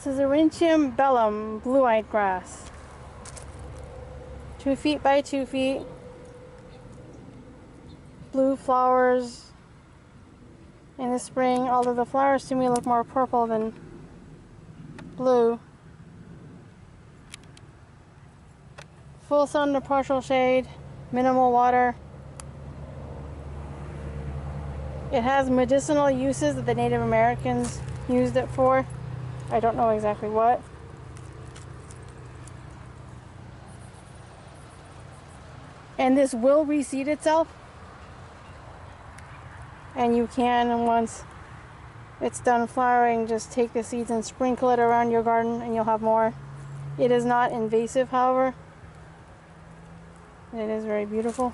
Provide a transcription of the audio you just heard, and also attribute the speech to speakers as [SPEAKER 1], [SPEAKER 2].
[SPEAKER 1] Sisyrinchium bellum, blue-eyed grass. 2 feet by 2 feet. Blue flowers in the spring, although the flowers to me look more purple than blue. Full sun to partial shade, minimal water. It has medicinal uses that the Native Americans used it for. I don't know exactly what. And this will reseed itself. And you can, once it's done flowering, just take the seeds and sprinkle it around your garden and you'll have more. It is not invasive, however. It is very beautiful.